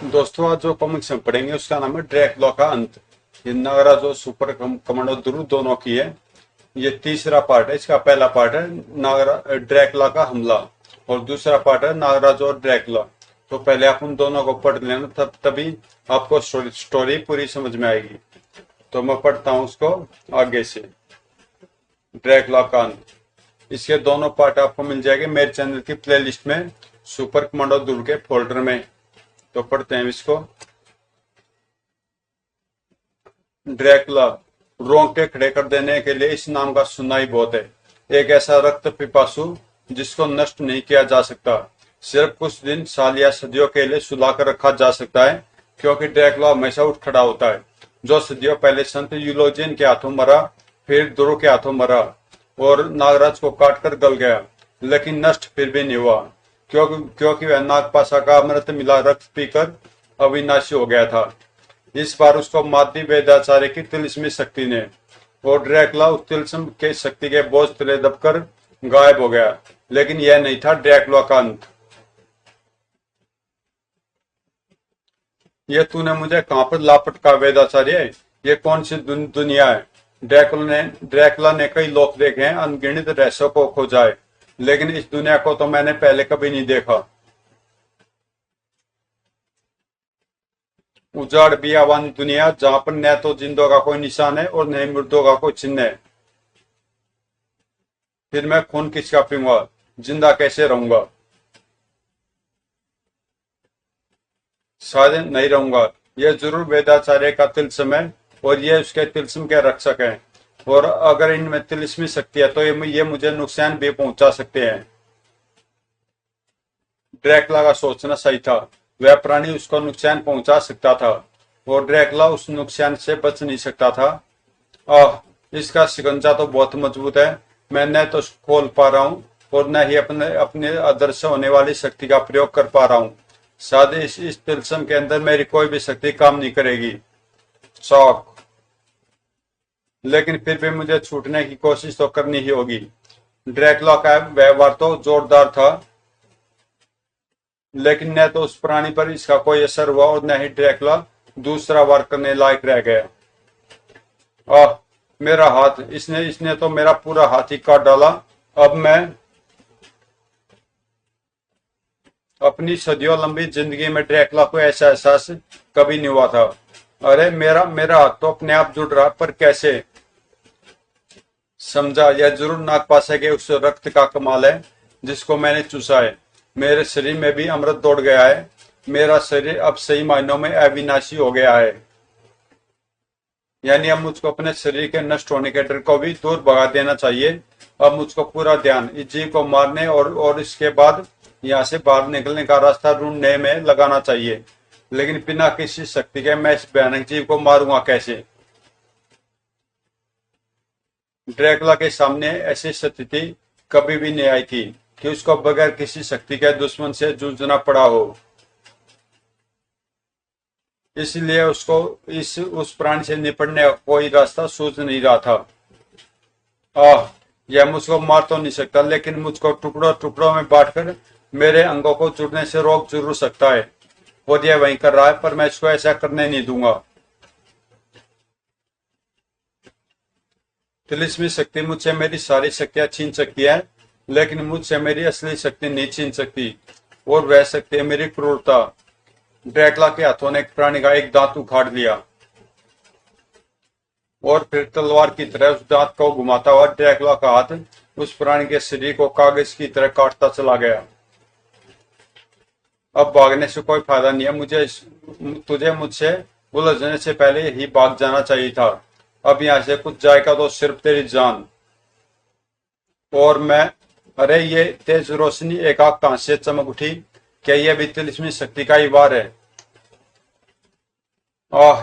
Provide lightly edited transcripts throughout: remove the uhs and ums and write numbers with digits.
दोस्तों, आज जो कॉमिक्स हम पढ़ेंगे उसका नाम है ड्रैकुला का अंत। ये नागराज और सुपर कमांडो दुरु दोनों की है। ये तीसरा पार्ट है। इसका पहला पार्ट है ड्रैकुला का हमला और दूसरा पार्ट है नागराज और ड्रैकुला। तो पहले आप उन दोनों को पढ़ लेना, तभी आपको स्टोरी पूरी समझ में आएगी। तो मैं पढ़ता हूँ उसको आगे से। ड्रैकुला का अंत, इसके दोनों पार्ट आपको मिल जाएंगे मेरे चैनल की प्लेलिस्ट में, सुपर कमांडो दुरु के फोल्डर में। तो पढ़ते हैं इसको। ड्रैकुला, रोंगटे खड़े कर देने के लिए इस नाम का सुनना ही बहुत है। एक ऐसा रक्त पिपासु जिसको नष्ट नहीं किया जा सकता, सिर्फ कुछ दिन, साल या सदियों के लिए सुला कर रखा जा सकता है, क्योंकि ड्रैकुला हमेशा उठ खड़ा होता है। जो सदियों पहले संत यूलोजियन के हाथों मरा, फिर दुरु के हाथों मरा और नागराज को काट कर गल गया, लेकिन नष्ट फिर भी नहीं हुआ, क्योंकि वह नागपाशा का अमृत मिला रक्त पीकर अविनाशी हो गया था। इस बार उसको मादी वेदाचार्य की तिलिस्मी शक्ति ने, और ड्रैकुला उस तिलिस्म के शक्ति के बोझ तले दबकर गायब हो गया। लेकिन यह नहीं था ड्रैकुला का अंत। ये तूने मुझे कहां पर लापट का वेदाचार्य? ये कौन सी दुनिया है? ड्रैकुला ने कई लोक देखे हैं, अनगिनत रहस्यों को खोजा है, लेकिन इस दुनिया को तो मैंने पहले कभी नहीं देखा। उजाड़ बियावान दुनिया, जहां पर न तो जिंदों का कोई निशान है और न ही मुर्दों का कोई चिन्ह है। फिर मैं खून किसका पीऊंगा? जिंदा कैसे रहूंगा? शायद नहीं रहूंगा। यह जरूर वेदाचार्य का तिलिस्म है और ये उसके तिलिस्म के रक्षक हैं, और अगर इनमें तिलिस्मी शक्ति है तो ये मुझे नुकसान भी पहुंचा सकते हैं। ड्रैकुला का सोचना सही था। वह प्राणी उसको नुकसान पहुंचा सकता था और ड्रैकुला उस नुकसान से बच नहीं सकता था। इसका शिकंजा तो बहुत मजबूत है। मैं न तो खोल पा रहा हूँ और न ही अपने अपने अदृश्य होने वाली शक्ति का प्रयोग कर पा रहा हूँ। शायद इस तिलिस्म के अंदर मेरी कोई भी शक्ति काम नहीं करेगी। शौक, लेकिन फिर भी मुझे छूटने की कोशिश तो करनी ही होगी। ड्रैकुला का व्यवहार तो जोरदार था, लेकिन न तो उस प्राणी पर इसका कोई असर हुआ और न ही ड्रैकुला दूसरा वार करने लायक रह गया। मेरा हाथ, इसने इसने तो मेरा पूरा हाथ ही काट डाला। अब मैं अपनी सदियों लंबी जिंदगी में ड्रैकुला को ऐसा एहसास कभी नहीं हुआ था। अरे मेरा मेरा हाथ तो अपने आप जुड़ रहा, पर कैसे? समझा, यह जरूर नागपाशा के उस रक्त का कमाल है जिसको मैंने चूसा है। मेरे शरीर में भी अमृत दौड़ गया है। मेरा शरीर अब सही मायनों में अविनाशी हो गया है। यानी अब मुझको अपने शरीर के नष्ट होने के डर को भी दूर भगा देना चाहिए। अब मुझको पूरा ध्यान इस जीव को मारने और इसके बाद यहाँ से बाहर निकलने का रास्ता ढूंढने में लगाना चाहिए। लेकिन बिना किसी शक्ति के मैं इस भयानक जीव को मारूंगा कैसे? ड्रैकुला के सामने ऐसी स्थिति कभी भी नहीं आई थी कि उसको बगैर किसी शक्ति के दुश्मन से जूझना पड़ा हो। इसलिए उसको उस प्राणी से निपटने का कोई रास्ता सूझ नहीं रहा था। यह मुझको मार तो नहीं सकता, लेकिन मुझको टुकड़ों टुकड़ों में बांटकर मेरे अंगों को जुड़ने से रोक जरूर सकता है, और यह वही कर रहा है, पर मैं इसको ऐसा करने नहीं दूंगा। तिलिस्मी शक्ति मुझसे मेरी सारी शक्तियां छीन सकती है, लेकिन मुझसे मेरी असली शक्ति नहीं छीन सकती, और वह शक्ति है मेरी क्रूरता। ड्रैकुला के हाथों ने एक प्राणी का एक दांत उखाड़ लिया और फिर तलवार की तरह उस दांत को घुमाता हुआ ड्रैकुला का हाथ उस प्राणी के शरीर को कागज की तरह काटता चला गया। अब भागने से कोई फायदा नहीं है। तुझे मुझसे उलझने से पहले ही भाग जाना चाहिए था। अब यहां से कुछ जाएगा तो सिर्फ तेरी जान और मैं। अरे ये तेज रोशनी एकाएक कहां से चमक उठी? क्या यह भी तिलिस्मी शक्ति का ही वार है?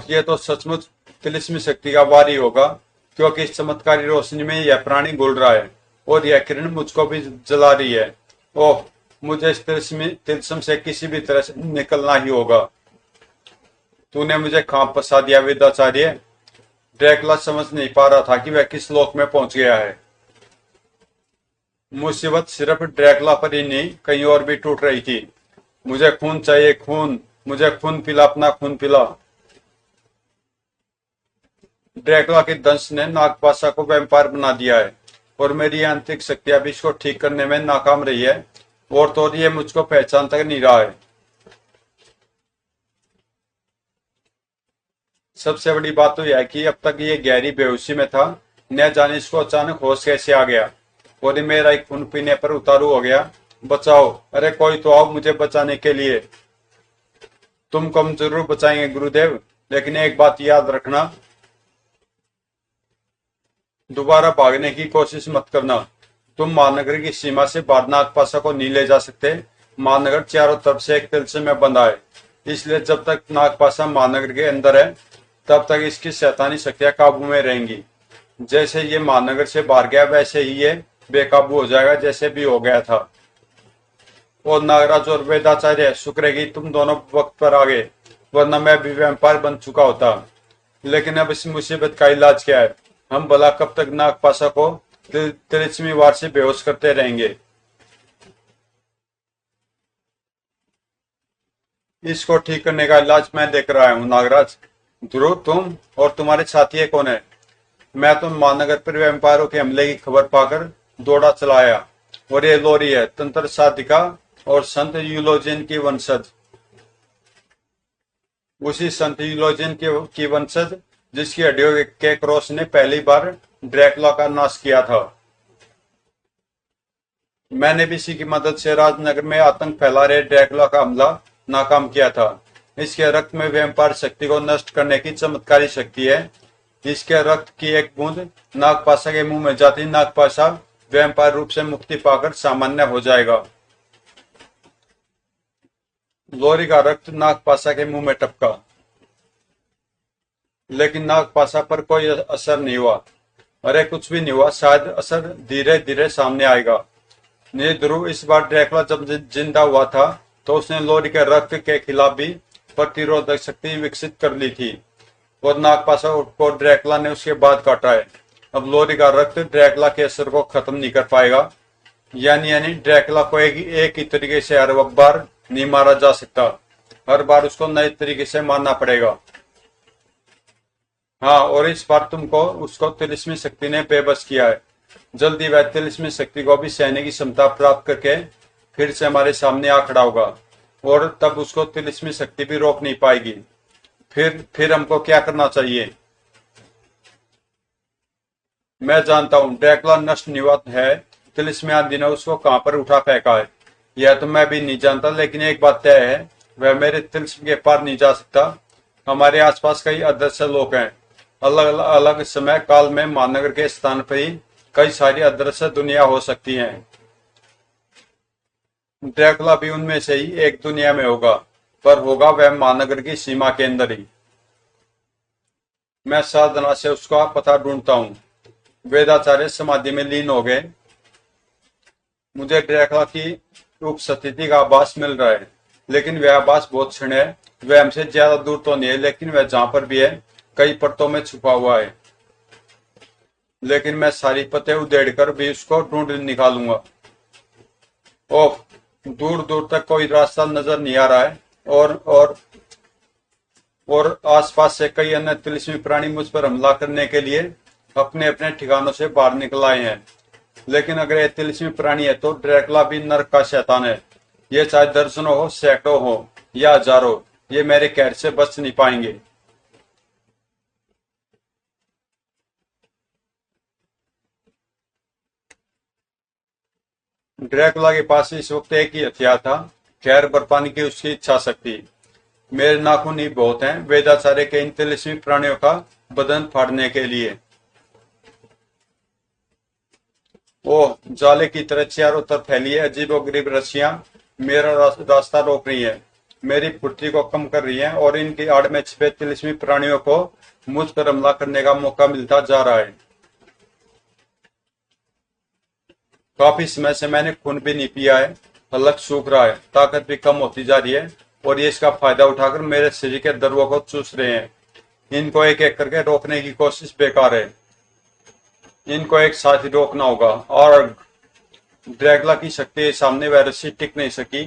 ये तो सचमुच तिलिस्मी शक्ति का वार ही होगा, क्योंकि इस चमत्कारी रोशनी में यह प्राणी घुल रहा है और यह किरण मुझको भी जला रही है। मुझे इस तिलिस्म से किसी भी तरह से निकलना ही होगा। तूने मुझे कहां फंसा दिया वेदाचार्य? ड्रैकुला समझ नहीं पा रहा था कि वह किस लोक में पहुंच गया है। मुसीबत सिर्फ ड्रैकुला पर ही नहीं, कहीं और भी टूट रही थी। मुझे खून चाहिए, खून, मुझे खून पिला, अपना खून पिला। ड्रैकुला के दंश ने नागपाशा को वैम्पायर बना दिया है और मेरी आंतरिक शक्तियां भी इसको ठीक करने में नाकाम रही है, और तो और ये मुझको पहचान तक नहीं रहा है। सबसे बड़ी बात तो यह है कि अब तक ये गहरी बेहोशी में था, न जाने इसको अचानक होश कैसे आ गया और ये मेरा एक खून पीने पर उतारू हो गया। बचाओ, अरे कोई तो आओ मुझे बचाने के लिए। तुमको हम जरूर बचाएंगे गुरुदेव, लेकिन एक बात याद रखना, दोबारा भागने की कोशिश मत करना। तुम महानगर की सीमा से बाहर नागपाशा को नहीं ले जा सकते। महानगर चारों तरफ से एक तिलस्म में बंधा है, इसलिए जब तक नागपाशा महानगर के अंदर है तब तक इसकी शैतानी शक्तियां काबू में रहेंगी। जैसे ये महानगर से बाहर गया वैसे ही ये बेकाबू हो जाएगा, जैसे भी हो गया था। और नागराज और वेदाचार्य, शुक्र है कि तुम दोनों वक्त पर आ गए, वरना मैं भी वैम्पायर बन चुका होता। लेकिन अब इस मुसीबत का इलाज क्या है? हम भला कब तक नागपाशा को तिलिस्मी वार से बेहोश करते रहेंगे? इसको ठीक करने का इलाज मैं देख रहा हूँ नागराज। ध्रुव, तुम और तुम्हारे साथी कौन है? मैं तो महानगर पर वैम्पायरों के हमले की खबर पाकर दौड़ा चलाया, और ये लोरी है, तंत्र साधिका और संत यूलोजिन की वंशज। उसी संत यूलोजिन की वंशज जिसकी हड्डियों के क्रॉस ने पहली बार ड्रैकुला का नाश किया था। मैंने भी इसी की मदद से राजनगर में आतंक फैला रहे ड्रैकुला का हमला नाकाम किया था। इसके रक्त में वैम्पायर शक्ति को नष्ट करने की चमत्कारी शक्ति है। इसके रक्त की एक बूंद नागपाशा के मुंह में जाती नागपाशा वैम्पायर रूप से मुक्ति पाकर सामान्य हो जाएगा। लोरी का रक्त नागपाशा के मुंह में टपका, लेकिन नागपाशा पर कोई असर नहीं हुआ। अरे कुछ भी नहीं हुआ, शायद असर धीरे धीरे सामने आएगा। ध्रुव, इस बार ड्रैकुला जब जिंदा हुआ था तो उसने लोरी के रक्त के खिलाफ भी प्रतिरोधक शक्ति विकसित कर ली थी, और नागपाशा को ड्रैकुला ने उसके बाद काटा है। अब लोरी का रक्त ड्रैकुला के असर को खत्म नहीं कर पाएगा। यानी ड्रैकुला को एक ही तरीके से हर बार नहीं मारा जा सकता, हर बार उसको नए तरीके से मारना पड़ेगा। हाँ, और इस बार तुमको उसको तिलिस्मी शक्ति ने बेबस किया है। जल्दी वह तिलिस्मी शक्ति को भी सहने की क्षमता प्राप्त करके फिर से हमारे सामने आ खड़ा होगा, और तब उसको तिलिस्मी शक्ति भी रोक नहीं पाएगी। फिर हमको क्या करना चाहिए? मैं जानता हूँ ड्रैकुला नष्ट नहीं हुआ है, तिलिस्मी आदि ने उसको कहां पर उठा फेंका है यह तो मैं भी नहीं जानता, लेकिन एक बात तय है, वह मेरे तिलिस्म के पार नहीं जा सकता। हमारे आसपास कई अदृश्य लोग हैं। अलग अलग समय काल में महानगर के स्थान पर ही कई सारी अदृश्य दुनिया हो सकती हैं। ड्रैकुला भी उनमें से ही एक दुनिया में होगा, पर होगा वह महानगर की सीमा के अंदर ही। मैं साधना से उसका पता ढूंढता हूँ। वेदाचार्य समाधि में लीन हो गए। मुझे ड्रैकुला की उपस्थिति का आभास मिल रहा है, लेकिन वह आभास बहुत क्षण है। वह हमसे ज्यादा दूर तो नहीं है, लेकिन वह जहां पर भी है कई परतों में छुपा हुआ है। लेकिन मैं सारी पतें उधेड़ कर भी उसको ढूंढ निकालूंगा। ओह, दूर दूर तक कोई रास्ता नजर नहीं आ रहा है, और आसपास से कई अन्य तिलिस्मी प्राणी मुझ पर हमला करने के लिए अपने अपने ठिकानों से बाहर निकल आए हैं। लेकिन अगर ये तिलिस्मी प्राणी है तो ड्रैकुला भी नर्क का शैतान है। ये चाहे दर्जनों हो, सैकड़ों हो या हजारों, ये मेरे कहर से बच नहीं पाएंगे। ड्रैकुला के पास इस वक्त एक ही हथियार था, कहर बरपाने की उसकी इच्छा शक्ति। मेरे नाखून ही बहुत हैं वेदाचार्य के इन तिलिस्मी प्राणियों का बदन फाड़ने के लिए। ओह, जाले की तरह चारों तरफ फैली है अजीबोगरीब रस्सियां मेरा रास्ता रोक रही है, मेरी फुर्ती को कम कर रही है, और इनकी आड़ में छिपे तिलिस्मी प्राणियों को मुझ पर हमला करने का मौका मिलता जा रहा है। काफी समय से मैंने खून भी नहीं पिया है, हलक सूख रहा है, ताकत भी कम होती जा रही है, और ये इसका फायदा उठाकर मेरे शरीर के दर्वों को चूस रहे हैं। इनको एक एक करके रोकने की कोशिश बेकार है। इनको एक साथ ही रोकना होगा। और ड्रैकुला की शक्ति के सामने वह रस्सी टिक नहीं सकी।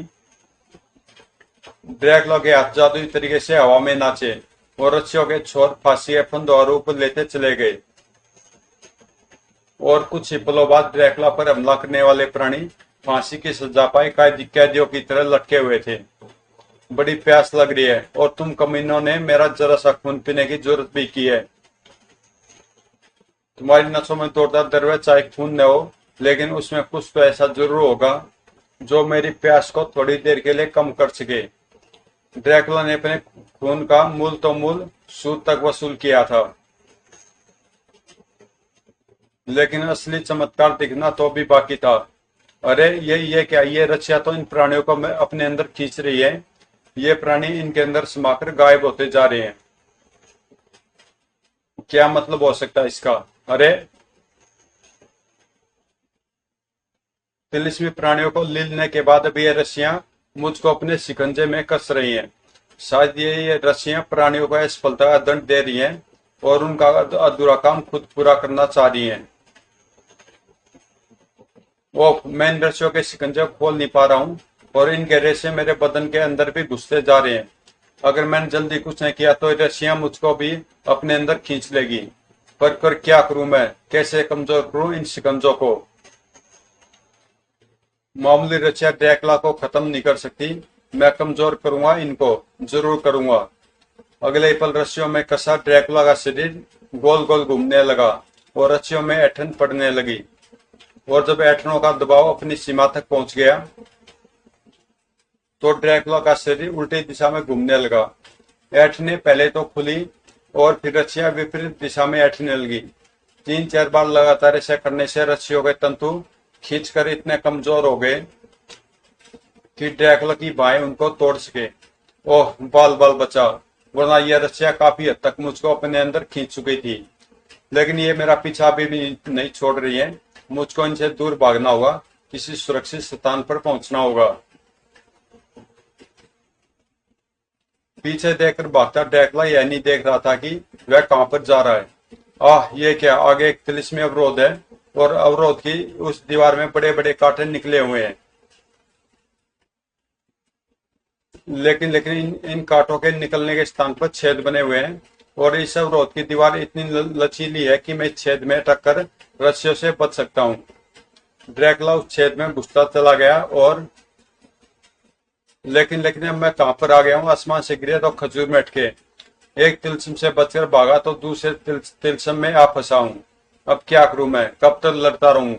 ड्रैकुला के हाथ जादुई तरीके से हवा में नाचे और रस्सियों के छोर फांसी के फंदों ऊपर लेते चले गए। और कुछ ही पलों बाद ड्रैकुला पर हमला करने वाले प्राणी फांसी की सजा पाए कैदियों की तरह लटके हुए थे। बड़ी प्यास लग रही है और तुम कमीनों ने मेरा जरा सा खून पीने की जरूरत भी की है। तुम्हारी नसों में दौड़ता दरवे चाहे खून न हो, लेकिन उसमें कुछ तो ऐसा जरूर होगा जो मेरी प्यास को थोड़ी देर के लिए कम कर सके। ड्रैकुला ने अपने खून का मूल तो मूल सूद तक वसूल किया था, लेकिन असली चमत्कार दिखना तो भी बाकी था। अरे ये क्या, ये रचिया तो इन प्राणियों को अपने अंदर खींच रही है। ये प्राणी इनके अंदर समाकर गायब होते जा रहे हैं। क्या मतलब हो सकता है इसका? अरे तिलिस्मी प्राणियों को लीलने के बाद भी ये रस्सियां मुझको अपने शिकंजे में कस रही हैं। शायद ये रस्सियां प्राणियों को असफलता का दंड दे रही हैं और उनका अधूरा काम खुद पूरा करना चाह रही हैं। वो मैं इन रस्सियों के शिकंजे खोल नहीं पा रहा हूँ और इनके रेशे मेरे बदन के अंदर भी घुसते जा रहे हैं। अगर मैंने जल्दी कुछ नहीं किया तो रस्सियां मुझको भी अपने अंदर खींच लेगी। पर क्या करूं मैं? कैसे कमजोर करूं इन शिकंजों को? मामूली रस्सियां ड्रैकुला को खत्म नहीं कर सकती। मैं कमजोर करूंगा इनको, जरूर करूंगा। अगले पल रस्सियों में कसा ड्रैकुला का शरीर गोल गोल घूमने लगा और रस्सियों में ऐंठन पड़ने लगी। और जब ऐंठनों का दबाव अपनी सीमा तक पहुंच गया तो ड्रैकुला का शरीर उल्टी दिशा में घूमने लगा। ऐंठने पहले तो खुली और फिर रस्सियां विपरीत दिशा में ऐंठने लगी। 3-4 बार लगातार ऐसा करने से रस्सियों के तंतु खींचकर इतने कमजोर हो गए कि ड्रैकुला की बाहें उनको तोड़ सके। ओह, बाल बाल बचा, वरना यह रस्सियां काफी हद तक मुझको अपने अंदर खींच चुकी थी। लेकिन ये मेरा पीछा भी नहीं छोड़ रही है। मुझको इनसे दूर भागना होगा, किसी सुरक्षित स्थान पर पहुंचना होगा। पीछे देखकर भागता ड्रैकुला यह नहीं देख रहा था कि वह कहां पर जा रहा है। ये क्या, आगे एक तिलिस्मी अवरोध है और अवरोध की उस दीवार में बड़े बड़े कांटे निकले हुए हैं। लेकिन इन कांटों के निकलने के स्थान पर छेद बने हुए हैं और इस अवरोध की दीवार इतनी लचीली है कि मैं इस छेद में अटककर रस्सियों से बच सकता हूँ। ड्रैकुला उस छेद में घुसता चला गया और लेकिन अब मैं कहां पर आ गया हूँ? आसमान से गिरे तो खजूर में अटके। एक तिलस्म से बचकर भागा तो दूसरे तिलस्म में आ फंसा हूँ। अब क्या करूं मैं? कब तक लड़ता रहूं?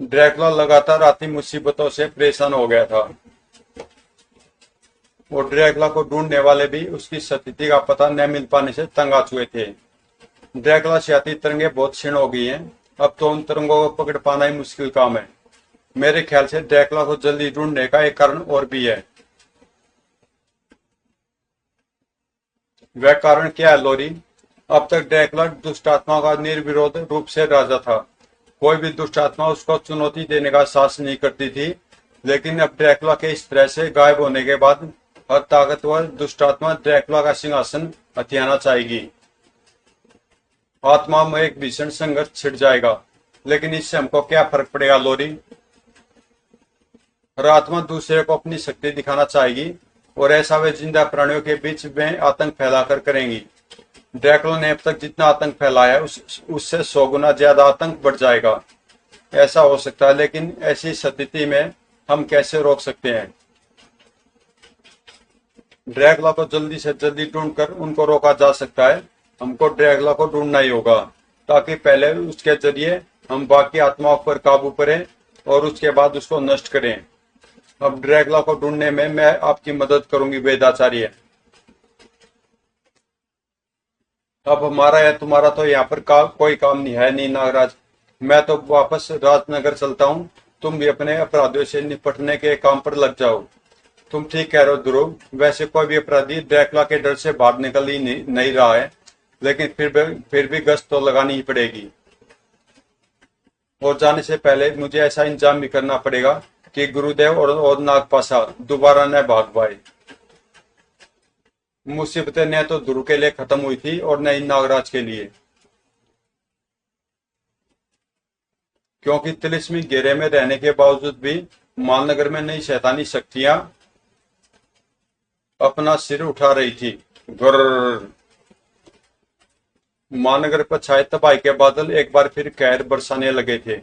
ड्रैकुला लगातार आती मुसीबतों से परेशान हो गया था और ड्रैकुला को ढूंढने वाले भी उसकी स्थिति का पता न मिल पाने से तंग आ चुके थे। ड्रैकुला से आती तरंगे बहुत क्षीण हो गई हैं। अब तो उन तरंगों को पकड़ पाना ही मुश्किल काम है। मेरे ख्याल से ड्रैकुला को जल्दी ढूंढने का एक कारण और भी है। वह कारण क्या है लोरी? अब तक ड्रैकुला दुष्ट आत्माओं का निर्विरोध रूप से राजा था। कोई भी दुष्ट आत्मा उसको चुनौती देने का साहस नहीं करती थी। लेकिन अब ड्रैकुला के इस तरह से गायब होने के बाद हर ताकतवर दुष्ट आत्मा ड्रैकुला का सिंहासन हथियाना चाहेगी। आत्मा में एक भीषण संघर्ष छिड़ जाएगा। लेकिन इससे हमको क्या फर्क पड़ेगा लोरी? हर आत्मा दूसरे को अपनी शक्ति दिखाना चाहेगी और ऐसा वे जिंदा प्राणियों के बीच में आतंक फैलाकर करेंगी। ड्रैकुला ने अब तक जितना आतंक फैलाया उससे 100 गुना ज्यादा आतंक बढ़ जाएगा। ऐसा हो सकता है, लेकिन ऐसी स्थिति में हम कैसे रोक सकते हैं? ड्रैकुला को जल्दी से जल्दी ढूंढकर उनको रोका जा सकता है। हमको ड्रैकुला को ढूंढना ही होगा ताकि पहले उसके जरिए हम बाकी आत्माओं पर काबू करें और उसके बाद उसको नष्ट करें। अब ड्रैकुला को ढूंढने में मैं आपकी मदद करूंगी वेदाचार्य। अब हमारा या तुम्हारा तो यहाँ पर कोई काम नहीं है नहीं नागराज। मैं तो वापस राजनगर चलता हूँ। तुम भी अपने अपराधियों से निपटने के काम पर लग जाओ। तुम ठीक कह रहे हो ध्रुव। वैसे कोई भी अपराधी ड्रैकुला के डर से बाहर निकल ही नहीं रहा है, लेकिन फिर भी गश्त तो लगानी ही पड़ेगी। और जाने से पहले मुझे ऐसा इंतजाम भी करना पड़ेगा कि गुरुदेव और नागपाशा दोबारा न भाग पाए। मुसीबतें न तो ध्रुव के लिए खत्म हुई थी और न ही नागराज के लिए, क्योंकि तिलिस्मी घेरे में रहने के बावजूद भी मालनगर में नई शैतानी शक्तियां अपना सिर उठा रही थी। गुर्र। मालनगर पर छाए तबाही के बादल एक बार फिर कहर बरसाने लगे थे।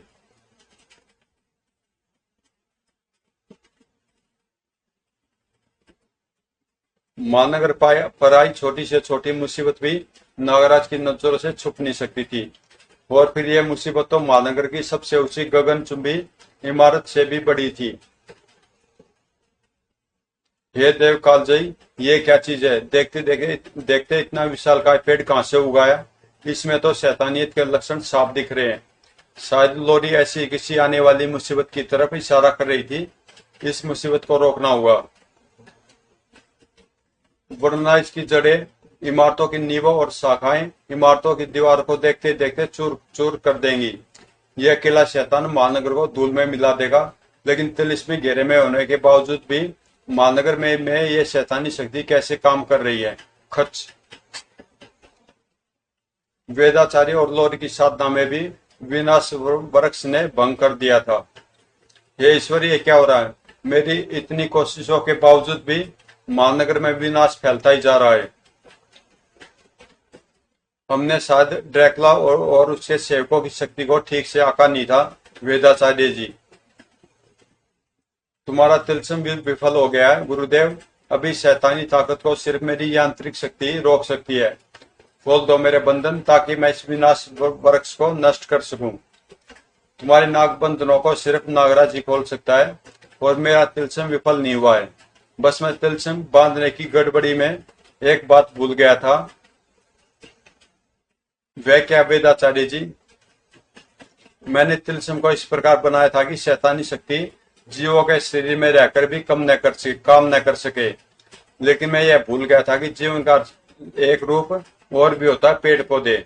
मालनगर पर आई छोटी से छोटी मुसीबत भी नागराज की नजरों से छुप नहीं सकती थी। और फिर यह मुसीबत तो मालनगर की सबसे ऊंची गगनचुंबी इमारत से भी बड़ी थी। हे देव कालजयी, ये क्या चीज है? देखते देखते देखते इतना विशालकाय पेड़ कहां से उगाया? इसमें तो शैतानियत के लक्षण साफ दिख रहे हैं। शायद लोरी ऐसी किसी आने वाली मुसीबत की तरफ इशारा कर रही थी। इस मुसीबत को रोकना होगा, वरना इसकी जड़ें इमारतों की नींवों और शाखाएं इमारतों की दीवार को देखते देखते चूर चूर कर देंगी। यह अकेला शैतान महानगर को धूल में मिला देगा, लेकिन तिलिस्मी घेरे में होने के बावजूद भी महानगर में यह शैतानी शक्ति कैसे काम कर रही है? खच। वेदाचार्य और लोरी की साधना में भी विनाश वृक्ष ने भंग कर दिया था। हे ईश्वर, ये क्या हो रहा है? मेरी इतनी कोशिशों के बावजूद भी महानगर में विनाश फैलता ही जा रहा है। हमने शायद ड्रैकुला और उसके सेवकों की शक्ति को ठीक से आंका नहीं था। वेदाचार्य जी, तुम्हारा तिलस्म भी विफल हो गया है। गुरुदेव, अभी शैतानी ताकत को सिर्फ मेरी यांत्रिक शक्ति रोक सकती है। खोल दो मेरे बंधन, ताकि मैं इस विनाश वृक्ष को नष्ट कर सकूं। तुम्हारे नाग बंधनों को सिर्फ नागराज ही खोल सकता है, और मेरा तिलस्म विफल नहीं हुआ है। बस मैं तिलस्म बांधने की गड़बड़ी में एक बात भूल गया था। वह क्या वेदाचार्य जी? मैंने तिलस्म को इस प्रकार बनाया था कि शैतानी शक्ति जीवों के शरीर में रहकर भी काम न कर सके। लेकिन मैं यह भूल गया था कि जीवन का एक रूप और भी होता है, पेड़ पौधे।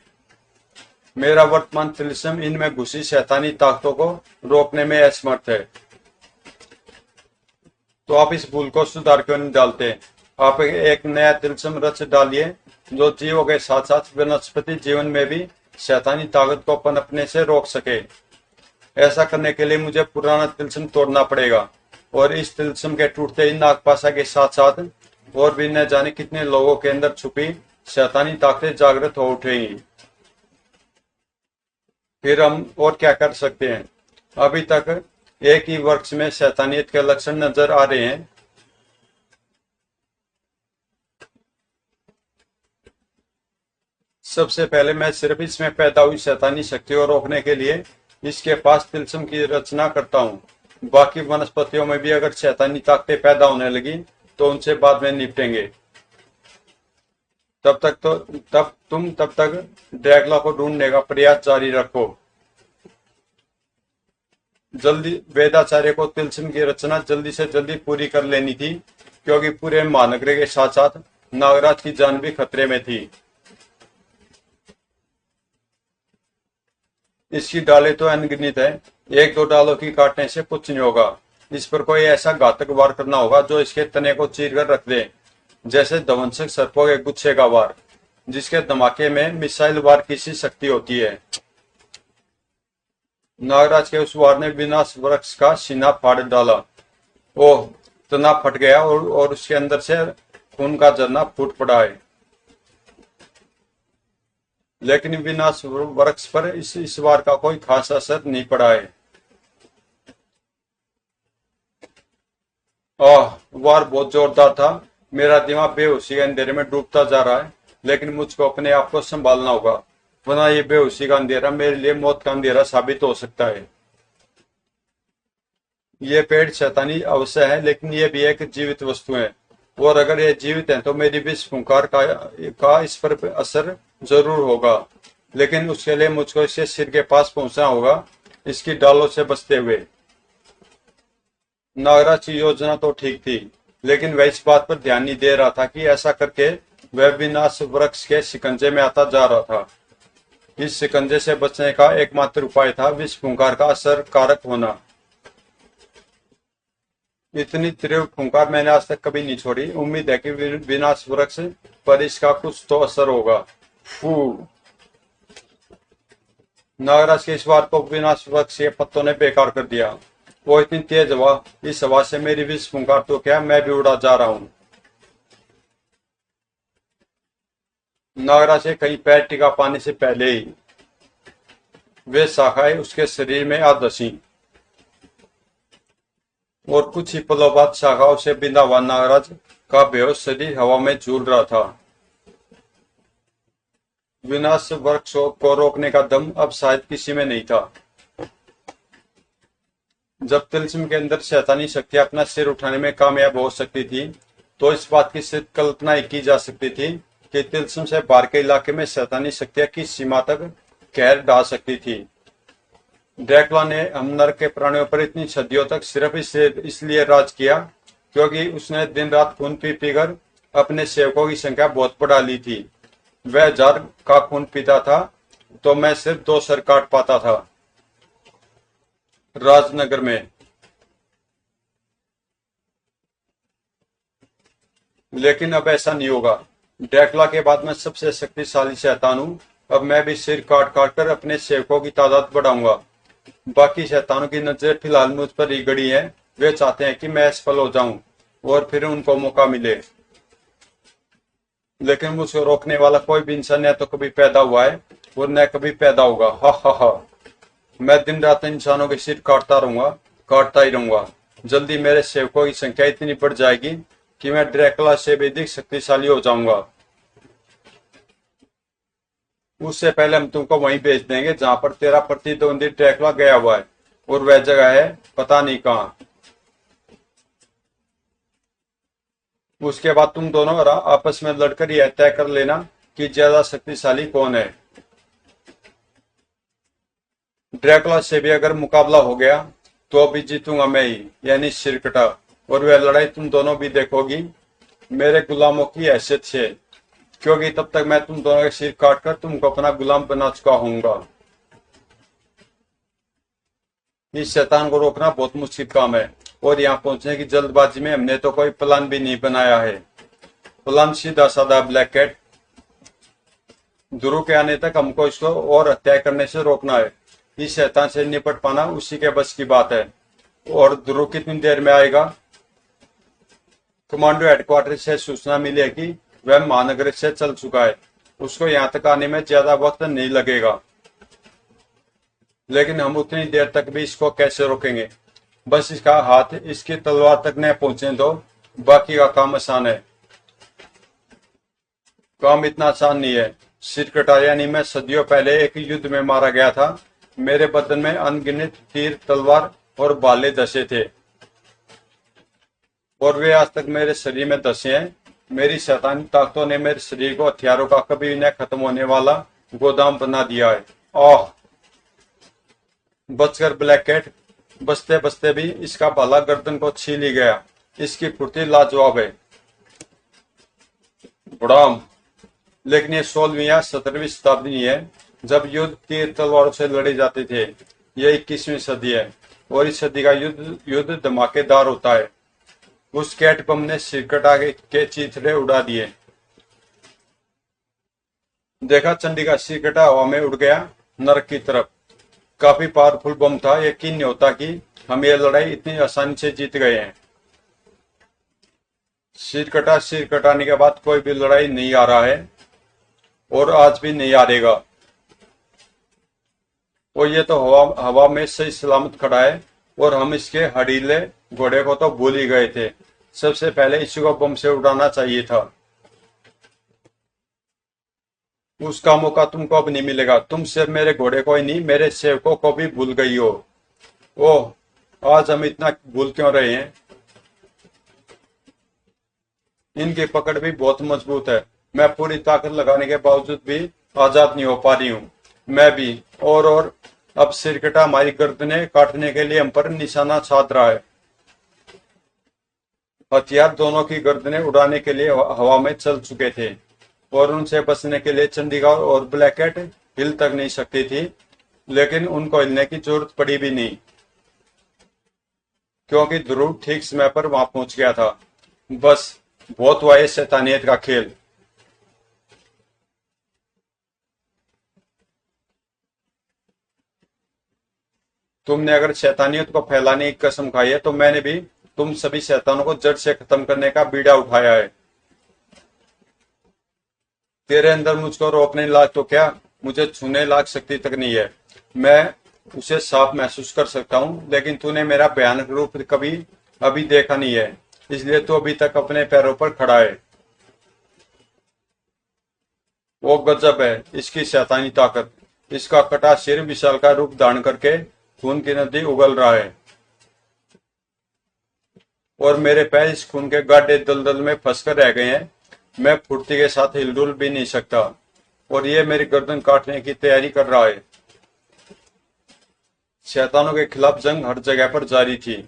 मेरा वर्तमान तिलस्म इनमें घुसी शैतानी ताकतों को रोकने में असमर्थ है। तो आप इस भूल को सुधार क्यों नहीं डालते? आप एक नया तिलस्म रच डालिए, जो जीवों के साथ साथ वनस्पति जीवन में भी शैतानी ताकत को पनपने से रोक सके। ऐसा करने के लिए मुझे पुराना तिलस्म तोड़ना पड़ेगा, और इस तिलस्म के टूटते ही नागपाशा के साथ साथ और भी न जाने कितने लोगों के अंदर छुपी शैतानी ताकतें जागृत हो उठेंगी। फिर हम और क्या कर सकते हैं? अभी तक एक ही वृक्ष में शैतानियत के लक्षण नजर आ रहे हैं। सबसे पहले मैं सिर्फ इसमें पैदा हुई शैतानी शक्ति को रोकने के लिए इसके पास तिलस्म की रचना करता हूँ। बाकी वनस्पतियों में भी अगर शैतानी ताकतें पैदा होने लगी तो उनसे बाद में निपटेंगे। तब तक ड्रैकुला को ढूंढने का प्रयास जारी रखो। जल्दी वेदाचार्य को तिलस्म की रचना जल्दी से जल्दी पूरी कर लेनी थी, क्योंकि पूरे महानगर के साथ साथ नागराज की जान भी खतरे में थी। इसकी डालें तो अनगिनत है, एक दो डालों की काटने से कुछ नहीं होगा। इस पर कोई ऐसा घातक वार करना होगा जो इसके तने को चीर कर रख दे, जैसे ध्वंसक सर्पों के गुच्छे का वार, जिसके धमाके में मिसाइल वार की सी शक्ति होती है। नागराज के उस वार ने विनाश वृक्ष का सीना फाड़ डाला। ओह, तना फट गया और उसके अंदर से खून का झरना फूट पड़ा है। लेकिन विनाश वृक्ष पर इस वार का कोई खास असर नहीं पड़ा है। वार बहुत जोरदार था। मेरा दिमाग बेहोशी के अंधेरे में डूबता जा रहा है, लेकिन मुझको अपने आप को संभालना होगा, वरना ये बेहोशी का अंधेरा मेरे लिए मौत का अंधेरा साबित हो सकता है। ये पेड़ शैतानी अवश्य है, लेकिन ये भी एक जीवित वस्तु है, और अगर ये जीवित है तो मेरी विष फुंकार का इस पर असर जरूर होगा। लेकिन उसके लिए मुझको इसके सिर के पास पहुंचना होगा, इसकी डालों से बचते हुए। नागराज की योजना तो ठीक थी, लेकिन वह इस बात पर ध्यान नहीं दे रहा था कि ऐसा करके वह विनाश वृक्ष के शिकंजे में आता जा रहा था। इस शिकंजे से बचने का एकमात्र उपाय था विष फुंकार का असर कारक होना। इतनी तीव्र फुंकार मैंने आज तक कभी नहीं छोड़ी। उम्मीद है कि विनाश वृक्ष पर इसका कुछ तो असर होगा। फू। नागराज के इस बार को विनाश वृक्ष के पत्तों ने बेकार कर दिया। वो इतनी तेज हवा, इस हवा से मेरी भी फुंकार तो क्या, मैं भी उड़ा जा रहा हूं। नागराज के कहीं पैर टिका पाने से पहले ही वे शाखाएं उसके शरीर में आ धसी और कुछ ही पलों बाद शाखाओं से बिंदा हुआ नागराज का बेहोश शरीर हवा में झूल रहा था। विनाश वृक्ष को रोकने का दम अब शायद किसी में नहीं था। जब तिलस्म के अंदर शैतानी शक्ति अपना सिर उठाने में कामयाब हो सकती थी, तो इस बात की सिर्फ कल्पना ही की जा सकती थी कि तिलस्म से बाहर के इलाके में शैतानी शक्तियां किस सीमा तक कहर ढा सकती थी। ड्रैकुला ने हम नरक के प्राणियों पर इतनी सदियों तक सिर्फ इसलिए राज किया क्योंकि उसने दिन रात खून पी पीकर अपने सेवकों की संख्या बहुत बढ़ा ली थी। वह 1000 का खून पीता था तो मैं सिर्फ 2 सर काट पाता था राजनगर में। लेकिन अब ऐसा नहीं होगा। ड्रैकुला के बाद मैं सबसे शक्तिशाली शैतान हूं। अब मैं भी सिर काट काट कर अपने सेवकों की तादाद बढ़ाऊंगा। बाकी शैतानों की नजर फिलहाल मुझ पर ही गड़ी है। वे चाहते हैं कि मैं असफल हो जाऊं और फिर उनको मौका मिले, लेकिन मुझको रोकने वाला कोई भी इंसान न तो कभी पैदा हुआ है और न कभी पैदा होगा। हा हा हा। मैं दिन रात इंसानों के सिर काटता रहूंगा, काटता ही रहूंगा। जल्दी मेरे सेवकों की संख्या इतनी बढ़ जाएगी कि मैं ड्रैकुला से भी अधिक शक्तिशाली हो जाऊंगा। उससे पहले हम तुमको वहीं भेज देंगे जहां पर तेरा प्रतिद्वंदी ड्रैकुला गया हुआ है, और वह जगह है पता नहीं कहां। उसके बाद तुम दोनों आपस में लड़कर यह तय कर लेना कि ज्यादा शक्तिशाली कौन है। ड्रैकुला से भी अगर मुकाबला हो गया तो अभी जीतूंगा मैं ही, यानी सिरकटा, और वह लड़ाई तुम दोनों भी देखोगी मेरे गुलामों की हैसियत से, क्योंकि तब तक मैं तुम दोनों के सिर काटकर तुमको अपना गुलाम बना चुका हूंगा। इस शैतान को रोकना बहुत मुश्किल काम है, और यहाँ पहुंचने की जल्दबाजी में हमने तो कोई प्लान भी नहीं बनाया है। प्लान सीधा साधा ब्लैक कैट, ध्रुव के आने तक हमको इसको और हत्या करने से रोकना है। इस शैतान से निपट पाना उसी के बस की बात है। और ध्रुव कितनी देर में आएगा? कमांडो हेडक्वार्टर से सूचना मिली है कि वह महानगर से चल चुका है। उसको यहाँ तक आने में ज्यादा वक्त नहीं लगेगा, लेकिन हम उतनी देर तक भी इसको कैसे रोकेंगे? बस इसका हाथ इसकी तलवार तक न पहुंचने दो, बाकी का काम आसान है। काम इतना आसान नहीं है। सिरकटा यानी मैं सदियों पहले एक युद्ध में मारा गया था। मेरे बदन में अनगिनत तीर, तलवार और भाले धसे थे, और वे आज तक मेरे शरीर में धसे हैं। मेरी शैतानी ताकतों ने मेरे शरीर को हथियारों का कभी न खत्म होने वाला गोदाम बना दिया है। ओह, बचकर ब्लैक कैट, बचते बचते भी इसका भाला गर्दन को छील ही गया। इसकी फुर्ती लाजवाब है। बुढ़ाम। लेकिन ये 16वीं या 17वीं शताब्दी है, जब युद्ध तीर तलवारों से लड़े जाते थे। यह 21वीं सदी है, और इस सदी का युद्ध धमाकेदार होता है। उस कैट बम ने सिरकटा के चीथड़े उड़ा दिए। देखा, चंडीगढ़ सिरकटा हवा में उड़ गया नरक की तरफ। काफी पावरफुल बम था। यकीन नहीं होता कि हम ये लड़ाई इतनी आसानी से जीत गए हैं। सिर कटाने के बाद कोई भी लड़ाई नहीं आ रहा है, और आज भी नहीं हारेगा। और ये तो हवा में सही सलामत खड़ा है, और हम इसके हडीले घोड़े को तो भूल ही गए थे। सबसे पहले इसी को बम से उड़ाना चाहिए था। उसका मौका तुमको अब नहीं मिलेगा। तुम सिर्फ मेरे घोड़े को ही नहीं, मेरे सेवकों को भी भूल गई हो। ओह, आज हम इतना भूल क्यों रहे हैं? इनकी पकड़ भी बहुत मजबूत है। मैं पूरी ताकत लगाने के बावजूद भी आजाद नहीं हो पा रही हूँ। मैं भी। और अब सिरकटा हमारी गर्दनें काटने के लिए हम पर निशाना साध रहा है। हथियार दोनों की गर्दनें उड़ाने के लिए हवा में चल चुके थे, और उनसे बचने के लिए चंडीगढ़ और ब्लैक कैट हिल तक नहीं सकती थी। लेकिन उनको हिलने की जरूरत पड़ी भी नहीं, क्योंकि ध्रुव ठीक समय पर वहां पहुंच गया था। बस बहुत हुआ इस शैतानियत का खेल। तुमने अगर शैतानियत को फैलाने की कसम खाई है तो मैंने भी तुम सभी शैतानों को जड़ से खत्म करने का बीड़ा उठाया है। तेरे अंदर मुझको रोकने लायक तो क्या, मुझे छूने लायक शक्ति तक नहीं है। मैं उसे साफ महसूस कर सकता हूँ, लेकिन तूने मेरा भयानक रूप कभी अभी देखा नहीं है, इसलिए तू अभी तक अपने पैरों पर खड़ा है। वो गजब है इसकी शैतानी ताकत। इसका कटा सिर विशाल का रूप धारण करके खून की नदी उगल रहा है और मेरे पैर इस खून के गाढ़े दलदल में फंसकर रह गए हैं। मैं फुर्ती के साथ हिलडुल भी नहीं सकता और ये मेरी गर्दन काटने की तैयारी कर रहा है। शैतानों के खिलाफ जंग हर जगह पर जारी थी।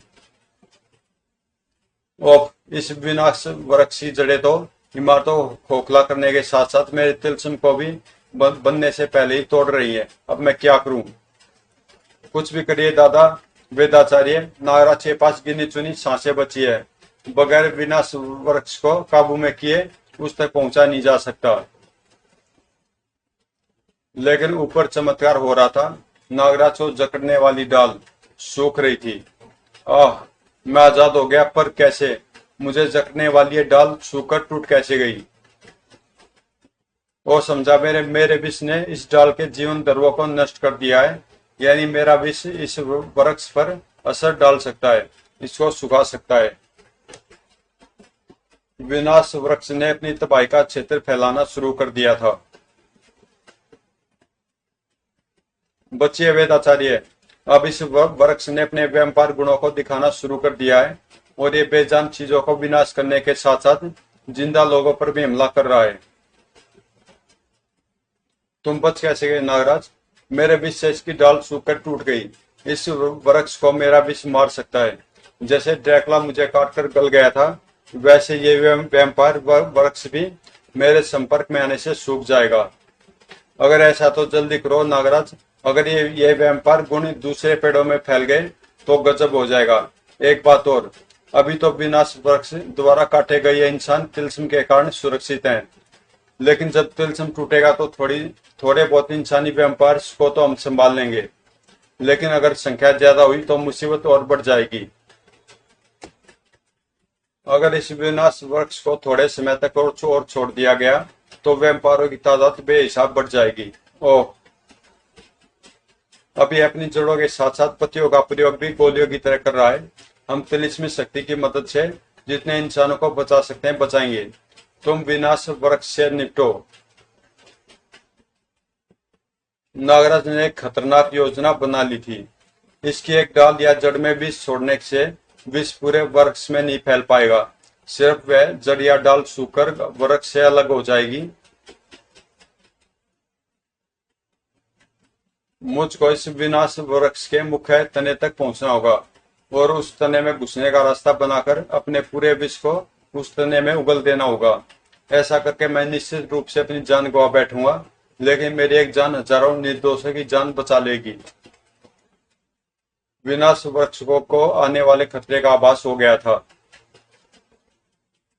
और इस विनाश वृक्षी जड़े तो इमारतों को खोखला करने के साथ साथ मेरे तिलस्म को भी बनने से पहले ही तोड़ रही है। अब मैं क्या करूं? कुछ भी करिए दादा वेदाचार्य, नागराज के पास गिनी चुनी सांसें बची है। बगैर विनाश वृक्ष को काबू में किए उस तक पहुंचा नहीं जा सकता। लेकिन ऊपर चमत्कार हो रहा था। नागराज को जकड़ने वाली डाल सूख रही थी। आह, मैं आजाद हो गया, पर कैसे? मुझे जकड़ने वाली ये डाल सूखकर टूट कैसे गई? वो समझा मेरे मेरे विष ने इस डाल के जीवन द्रव्यों को नष्ट कर दिया है। यानी मेरा विष इस वृक्ष पर असर डाल सकता है, इसको सुखा सकता है। विनाश वृक्ष ने अपनी तबाही का क्षेत्र फैलाना शुरू कर दिया था। बचिए वेदाचार्य, अब इस वृक्ष ने अपने व्यापार गुणों को दिखाना शुरू कर दिया है और ये बेजान चीजों को विनाश करने के साथ साथ जिंदा लोगों पर भी हमला कर रहा है। तुम बच कैसे गए नागराज? मेरे विष से इसकी डाल सूखकर टूट गई। इस वृक्ष को मेरा विष मार सकता है। जैसे ड्रैकुला मुझे काटकर गल गया था, वैसे ये वैम्पायर वृक्ष भी मेरे संपर्क में आने से सूख जाएगा। अगर ऐसा तो जल्दी करो नागराज। अगर ये वैम्पायर गुण दूसरे पेड़ों में फैल गए तो गजब हो जाएगा। एक बात और, अभी तो विनाश वृक्ष द्वारा काटे गए ये इंसान तिलस्म के कारण सुरक्षित हैं, लेकिन जब तिलस्म टूटेगा तो थोड़े बहुत इंसानी वैम्पायर को तो हम संभाल लेंगे, लेकिन अगर संख्या ज्यादा हुई तो मुसीबत और बढ़ जाएगी। अगर इस विनाश वृक्ष को थोड़े समय तक और छोड़ दिया गया तो वैम्पायरों की तादाद बेहिसाब बढ़ जाएगी। ओह, अभी अपनी जड़ों के साथ साथ पत्तियों का प्रयोग भी गोलियों की तरह कर रहा है। हम तिलिस्मी शक्ति की मदद से जितने इंसानों को बचा सकते हैं बचाएंगे। तुम विनाश वृक्ष से निपटो। नागराज ने एक खतरनाक योजना बना ली थी। इसकी एक डाल या जड़ में विष छोड़ने से विष पूरे वृक्ष में नहीं फैल पाएगा, सिर्फ वह जड़ या डाल सूखकर वृक्ष से अलग हो जाएगी। मुझको इस विनाश वृक्ष के मुख्य तने तक पहुंचना होगा और उस तने में घुसने का रास्ता बनाकर अपने पूरे विष को उस तने में उगल देना होगा। ऐसा करके मैं निश्चित रूप से अपनी जान गवा बैठूंगा, लेकिन मेरी एक जान हजारों निर्दोषों की जान बचा लेगी। विनाश वृक्ष को आने वाले खतरे का आभास हो गया था।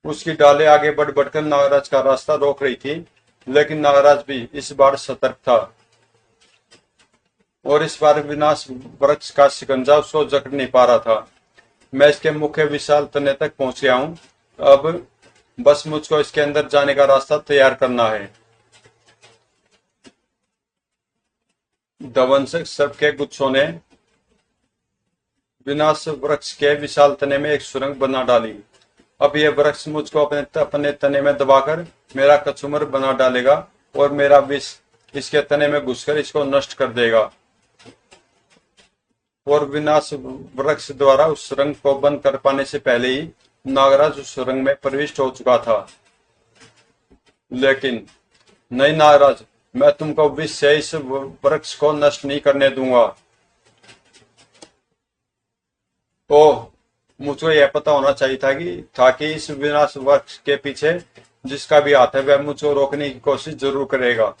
उसकी डालें आगे बढ़ बढ़कर नागराज का रास्ता रोक रही थी, लेकिन नागराज भी इस बार सतर्क था और इस बार विनाश वृक्ष का शिकंजा उसको जकड़ नहीं पा रहा था। मैं इसके मुख्य विशाल तने तक पहुंच गया हूं। अब बस मुझको इसके अंदर जाने का रास्ता तैयार करना है। दंवसक सर्प के गुच्छों ने विनाश वृक्ष के विशाल तने में एक सुरंग बना डाली। अब यह वृक्ष मुझको अपने तने में दबाकर मेरा कचूमर बना डालेगा और मेरा विष इसके तने में घुसकर इसको नष्ट कर देगा। और विनाश वृक्ष द्वारा उस सुरंग को बंद कर पाने से पहले ही नागराज उस सुरंग में प्रविष्ट हो चुका था। लेकिन नहीं नागराज, मैं तुमको विष से इस वृक्ष को नष्ट नहीं करने दूंगा। ओह, मुझको यह पता होना चाहिए था कि इस विनाश वृक्ष के पीछे जिसका भी हाथ है वह मुझको रोकने की कोशिश जरूर करेगा।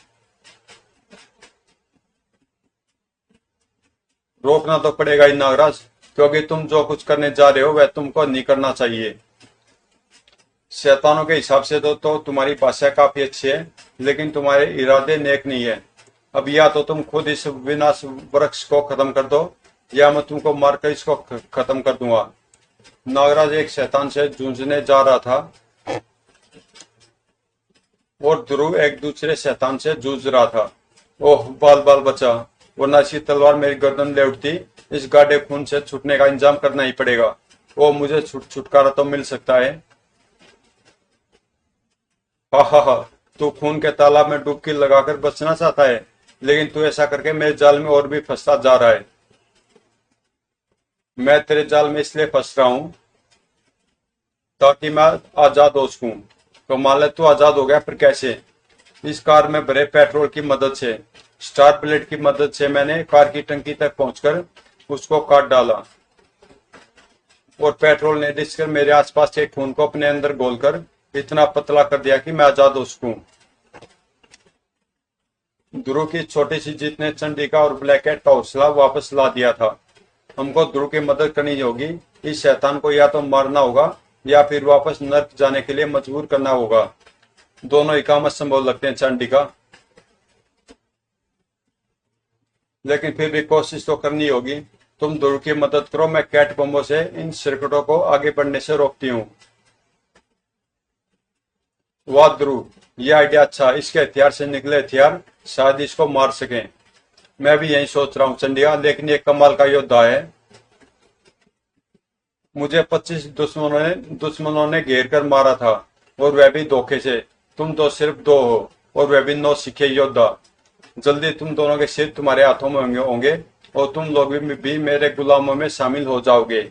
रोकना तो पड़ेगा ही नागराज, क्योंकि तुम जो कुछ करने जा रहे हो वह तुमको नहीं करना चाहिए। शैतानों के हिसाब से तो तुम्हारी भाषा काफी अच्छी है, लेकिन तुम्हारे इरादे नेक नहीं है। अब या तो तुम खुद इस विनाश वृक्ष को खत्म कर दो या मैं तुमको मारकर इसको खत्म कर दूंगा। नागराज एक शैतान से जूझने जा रहा था और ध्रुव एक दूसरे शैतान से जूझ रहा था। ओह बाल बाल बचा, वरना इसकी तलवार मेरी गर्दन ले उठती। इस गाढ़े खून से छूटने का इंतजाम करना ही पड़ेगा। ओ मुझे छुटकारा तो मिल सकता है। हा हा हा, तू खून के तालाब में डुबकी लगाकर बचना चाहता है, लेकिन तू ऐसा करके मेरे जाल में और भी फंसता जा रहा है। मैं तेरे जाल में इसलिए फंस रहा हूं ताकि मैं आजाद हो सकूं। तो मान ले तू आजाद हो गया, फिर कैसे? इस कार में भरे पेट्रोल की मदद से, स्टार प्लेट की मदद से मैंने कार की टंकी तक पहुंचकर उसको काट डाला और पेट्रोल ने डिस्कर मेरे आसपास के खून को अपने अंदर घोलकर इतना पतला कर दिया कि मैं आजाद हो सकूं। ध्रुव की छोटी सी जीत ने चंडिका और ब्लैक कैट का हौसला वापस ला दिया था। हमको ध्रुव की मदद करनी होगी। इस शैतान को या तो मारना होगा या फिर वापस नर्क जाने के लिए मजबूर करना होगा। दोनों ही काम असंभव लगते हैं चंडिका, लेकिन फिर भी कोशिश तो करनी होगी। तुम ध्रुव की मदद करो, मैं कैट बम्बों से इन सर्किटों को आगे बढ़ने से रोकती हूँ। वाह ध्रुव, ये आइडिया अच्छा। इसके हथियार से निकले हथियार शायद इसको मार सकें। मैं भी यही सोच रहा हूँ चंडिका, लेकिन ये कमाल का योद्धा है। मुझे 25 दुश्मनों ने घेर कर मारा था, और वह भी धोखे से। तुम तो सिर्फ 2 हो, और वह भी 9 सीखे योद्धा। जल्दी तुम दोनों के सिर तुम्हारे हाथों में होंगे और तुम लोग भी मेरे गुलामों में शामिल हो जाओगे।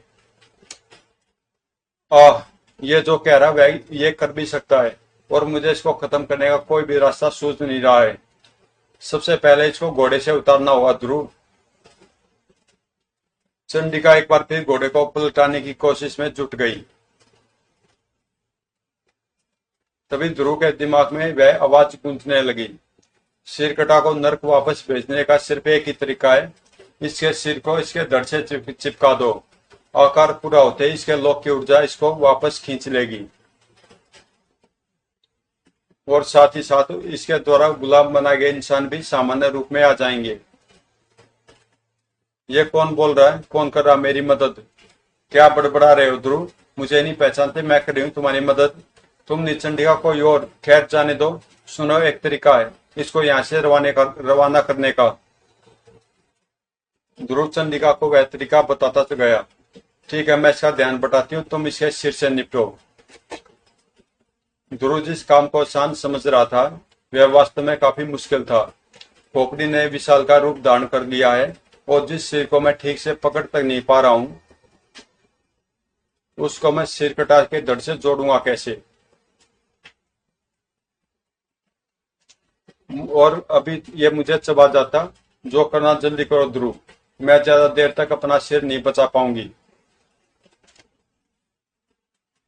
आह, ये जो कह रहा है वह ये कर भी सकता है, और मुझे इसको खत्म करने का कोई भी रास्ता सूझ नहीं रहा है। सबसे पहले इसको घोड़े से उतारना होगा ध्रुव। चंडिका एक बार फिर घोड़े को पलटाने की कोशिश में जुट गई। तभी ध्रुव के दिमाग में वह आवाज गूंजने लगी। सिरकटा को नर्क वापस भेजने का सिर्फ एक ही तरीका है। इसके सिर को इसके धड़ से चिपका दो। आकार पूरा होते ही इसके लोक की ऊर्जा इसको वापस खींच लेगी, और साथ ही साथ इसके द्वारा गुलाम बनाए गए इंसान भी सामान्य रूप में आ जाएंगे। ये कौन बोल रहा है? कौन कर रहा मेरी मदद? क्या बड़बड़ा रहे हो ध्रुव? मुझे नहीं पहचानते? मैं कर रही हूँ तुम्हारी मदद। तुम निचंडिका को और खैर जाने दो। सुनो, एक तरीका है इसको यहाँ से रवाना करने का। ध्रुव चंडिका को वह तरीका बताता तो गया। ठीक है, मैं इसका ध्यान बटाती हूँ, तुम इसके सिर से निपटो। ध्रुव जिस काम को आसान समझ रहा था वह वास्तव में काफी मुश्किल था। खोपड़ी ने विशाल का रूप धारण कर लिया है, और जिस सिर को मैं ठीक से पकड़ तक नहीं पा रहा हूँ उसको मैं सिर कटा के धड़ से जोड़ूंगा कैसे? और अभी ये मुझे चबा जाता। जो करना जल्दी करो ध्रुव, मैं ज्यादा देर तक अपना सिर नहीं बचा पाऊंगी।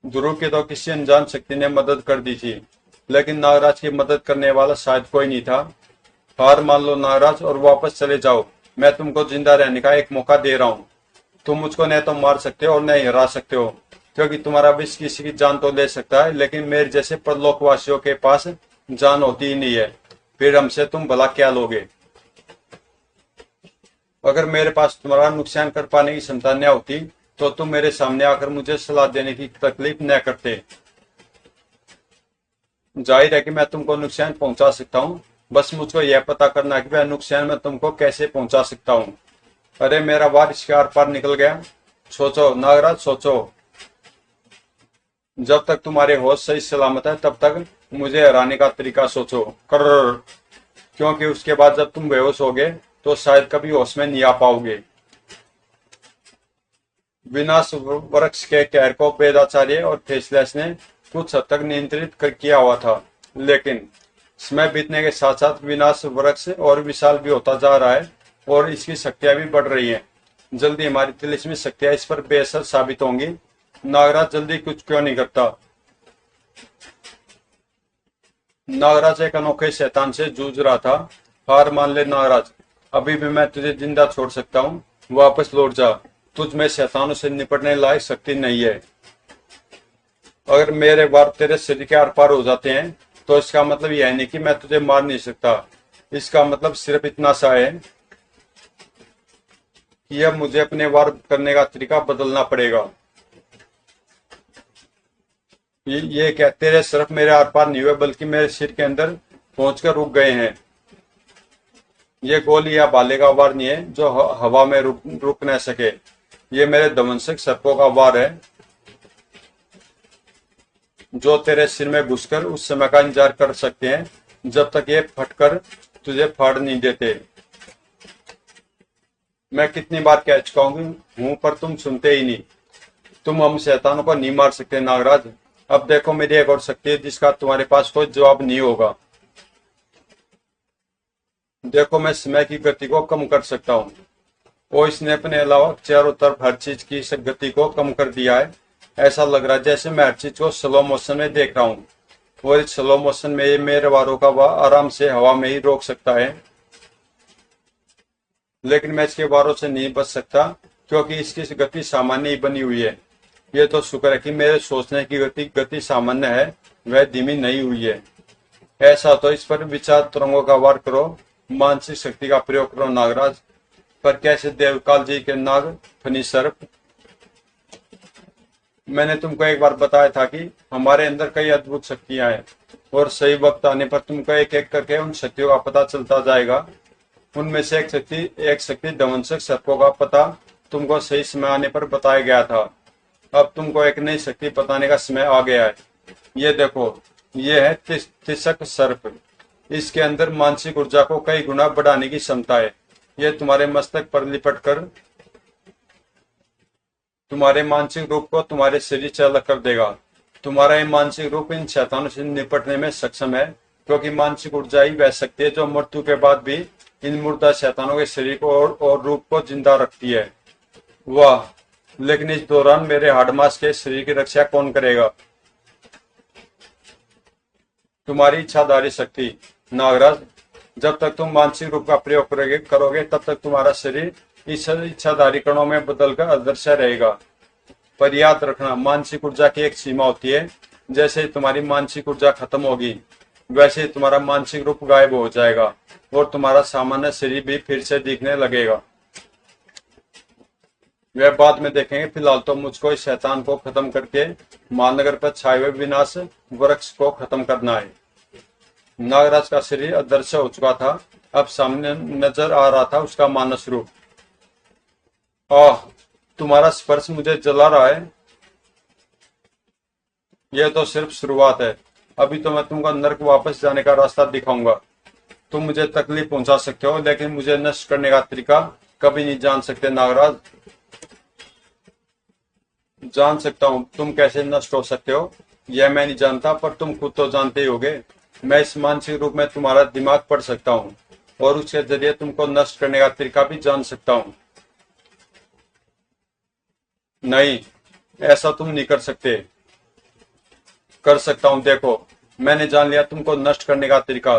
ध्रुव की तो किसी अनजान शक्ति ने मदद कर दी थी, लेकिन नागराज की मदद करने वाला शायद कोई नहीं था। हार मान लो नागराज और वापस चले जाओ। मैं तुमको जिंदा रहने का एक मौका दे रहा हूँ। तुम मुझको न तो मार सकते हो और न हरा सकते हो, क्योंकि तुम्हारा विष किसी की जान तो ले सकता है, लेकिन मेरे जैसे परलोकवासियों के पास जान होती ही नहीं है। फिर हमसे तुम भला क्या लोगे? अगर मेरे पास तुम्हारा नुकसान कर पाने की क्षमता न होती तो तुम मेरे सामने आकर मुझे सलाह देने की तकलीफ न करते। जाहिर है कि मैं तुमको नुकसान पहुंचा सकता हूँ, बस मुझको यह पता करना कि वह नुकसान मैं तुमको कैसे पहुंचा सकता हूँ। अरे मेरा वार इसके आर पार निकल गया। सोचो नागराज, सोचो। जब तक तुम्हारे होश सही सलामत है तब तक मुझे हराने का तरीका सोचो। कर, क्योंकि उसके बाद जब तुम बेहोश होगे तो शायद कभी होश में नहीं आ पाओगे। विनाश वृक्ष के कहर को वेदाचार्य और फेसलेस ने कुछ हद तक नियंत्रित कर किया हुआ था, लेकिन समय बीतने के साथ साथ विनाश वृक्ष और विशाल भी होता जा रहा है और इसकी शक्तियां भी बढ़ रही हैं। जल्दी हमारी तिलिस्मी शक्तियां इस पर बेअसर साबित होंगी। नागराज जल्दी कुछ क्यों नहीं करता? नागराज एक अनोखे शैतान से जूझ रहा था। हार मान ले नागराज, अभी भी मैं तुझे जिंदा छोड़ सकता हूँ। वापस लौट जा, तुझ में शैतानों से निपटने लायक शक्ति नहीं है। अगर मेरे वार तेरे शरीर के आर पार हो जाते हैं तो इसका मतलब यह नहीं कि मैं तुझे मार नहीं सकता। इसका मतलब सिर्फ इतना सा है कि अब मुझे अपने वार करने का तरीका बदलना पड़ेगा। ये कहते रहे सिर्फ मेरे आर पार नहीं हुए बल्कि मेरे सिर के अंदर पहुंचकर रुक गए हैं। ये गोली या भाले का वार नहीं है जो हवा में रुक न सके। ये मेरे दमनसक सर्पों का वार है जो तेरे सिर में घुसकर उस समय का इंतजार कर सकते हैं जब तक ये फटकर तुझे फाड़ नहीं देते। मैं कितनी बार कह चुका हूं पर तुम सुनते ही नहीं। तुम हम शैतानों को नहीं मार सकते नागराज। अब देखो मेरी एक और शक्ति है जिसका तुम्हारे पास कोई जवाब नहीं होगा। देखो मैं समय की गति को कम कर सकता हूँ और इसने अपने अलावा चारों तरफ हर चीज की गति को कम कर दिया है। ऐसा लग रहा है जैसे मैं हर चीज को स्लो मोशन में देख रहा हूँ और इस स्लो मोशन में ये मेरे वारों का वार आराम से हवा में ही रोक सकता है, लेकिन मैं इसके वारों से नहीं बच सकता क्योंकि इसकी गति सामान्य ही बनी हुई है। ये तो शुक्र है कि मेरे सोचने की गति सामान्य है, वह धीमी नहीं हुई है। ऐसा तो इस पर विचार तरंगों का वार करो, मानसिक शक्ति का प्रयोग करो नागराज। पर कैसे देवकाल जी के नाग फनी सर्प। मैंने तुमको एक बार बताया था कि हमारे अंदर कई अद्भुत शक्तियां हैं और सही वक्त आने पर तुमको एक एक करके उन शक्तियों का पता चलता जाएगा। उनमें से एक शक्ति दमनसक सर्पों का पता तुमको सही समय आने पर बताया गया था। अब तुमको एक नई शक्ति बताने का समय आ गया है। ये देखो, ये है तिसक सर्प। इसके अंदर मानसिक ऊर्जा को कई गुना बढ़ाने की क्षमता है। ये तुम्हारे मस्तक पर लिपट कर तुम्हारे मानसिक रूप को तुम्हारे शरीर से अलग कर देगा। तुम्हारा ये मानसिक रूप इन शैतानों से निपटने में सक्षम है क्योंकि मानसिक ऊर्जा ही वह शक्ति है जो मृत्यु के बाद भी इन मुर्दा शैतानों के शरीर को और रूप को जिंदा रखती है। वाह, लेकिन इस दौरान मेरे हाडमास के शरीर की रक्षा कौन करेगा? तुम्हारी इच्छाधारी शक्ति नागराज। जब तक तुम मानसिक रूप का प्रयोग करोगे तब तक तुम्हारा शरीर इस इच्छाधारी कणों में बदलकर अदृश्य रहेगा। पर याद रखना, मानसिक ऊर्जा की एक सीमा होती है। जैसे तुम्हारी मानसिक ऊर्जा खत्म होगी वैसे तुम्हारा मानसिक रूप गायब हो जाएगा और तुम्हारा सामान्य शरीर भी फिर से दिखने लगेगा। वह बाद में देखेंगे। फिलहाल तो मुझको इस शैतान को खत्म करके महानगर पर छाए हुए विनाश वृक्ष को खत्म करना है। नागराज का शरीर अदृश्य हो चुका था। अब सामने नजर आ रहा था उसका मानस रूप। आह, तुम्हारा स्पर्श मुझे जला रहा है। यह तो सिर्फ शुरुआत है। अभी तो मैं तुमको नर्क वापस जाने का रास्ता दिखाऊंगा। तुम मुझे तकलीफ पहुंचा सकते हो लेकिन मुझे नष्ट करने का तरीका कभी नहीं जान सकते नागराज। जान सकता हूं तुम कैसे नष्ट हो सकते हो, यह मैं नहीं जानता, पर तुम खुद तो जानते ही होगे। मैं इस मानसिक रूप में तुम्हारा दिमाग पढ़ सकता हूँ और उसके जरिए तुमको नष्ट करने का तरीका भी जान सकता हूँ। नहीं, ऐसा तुम नहीं कर सकते। कर सकता हूँ। देखो, मैंने जान लिया तुमको नष्ट करने का तरीका।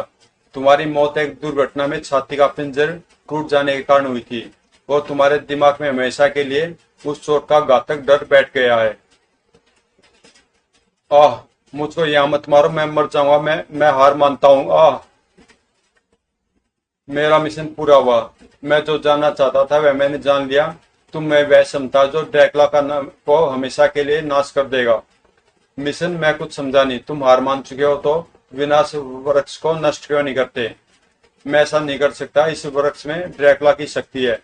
तुम्हारी मौत एक दुर्घटना में छाती का पिंजर टूट जाने के कारण हुई थी और तुम्हारे दिमाग में हमेशा के लिए उस चोट का घातक डर बैठ गया है। आह, मुझको यहाँ मत मारो, मैं मर जाऊंगा। मैं हार मानता हूँ। आह, मेरा मिशन पूरा हुआ। मैं जो जानना चाहता था वह मैंने जान लिया। तुम में वह क्षमता जो ड्रैकुला का नाम को हमेशा के लिए नाश कर देगा। मिशन मैं कुछ समझा नहीं। तुम हार मान चुके हो तो विनाश वृक्ष को नष्ट क्यों नहीं करते? मैं ऐसा नहीं कर सकता। इस वृक्ष में ड्रैकुला की शक्ति है,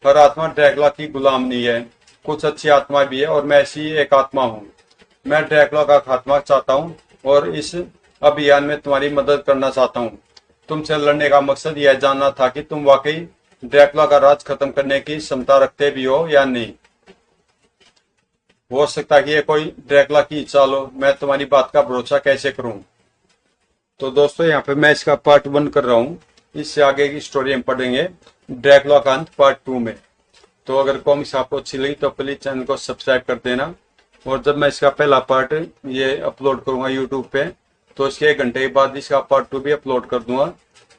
पर आत्मा ड्रैकुला की गुलाम नहीं है। कुछ अच्छी आत्मा भी है और मैं ऐसी एक आत्मा हूँ। मैं ड्रैकुला का खात्मा चाहता हूँ और इस अभियान में तुम्हारी मदद करना चाहता हूँ। तुमसे लड़ने का मकसद यह जानना था कि तुम वाकई ड्रैकुला का राज खत्म करने की क्षमता रखते भी हो या नहीं। हो सकता है कि ये कोई ड्रैकुला की चाल हो। मैं तुम्हारी बात का भरोसा कैसे करूं? तो दोस्तों, यहाँ पे मैं इसका पार्ट 1 कर रहा हूँ। इससे आगे की स्टोरी हम पढ़ेंगे ड्रैकुला का अंत पार्ट 2 में। तो अगर कॉमिक्स आपको अच्छी लगी तो प्लीज चैनल को सब्सक्राइब कर देना। और जब मैं इसका पहला पार्ट ये अपलोड करूंगा यूट्यूब पे तो इसके 1 घंटे के बाद इसका पार्ट 2 भी अपलोड कर दूंगा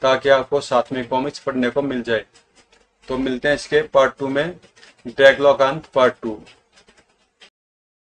ताकि आपको साथ में कॉमिक्स पढ़ने को मिल जाए। तो मिलते हैं इसके पार्ट 2 में, ड्रैकुला का अंत पार्ट 2।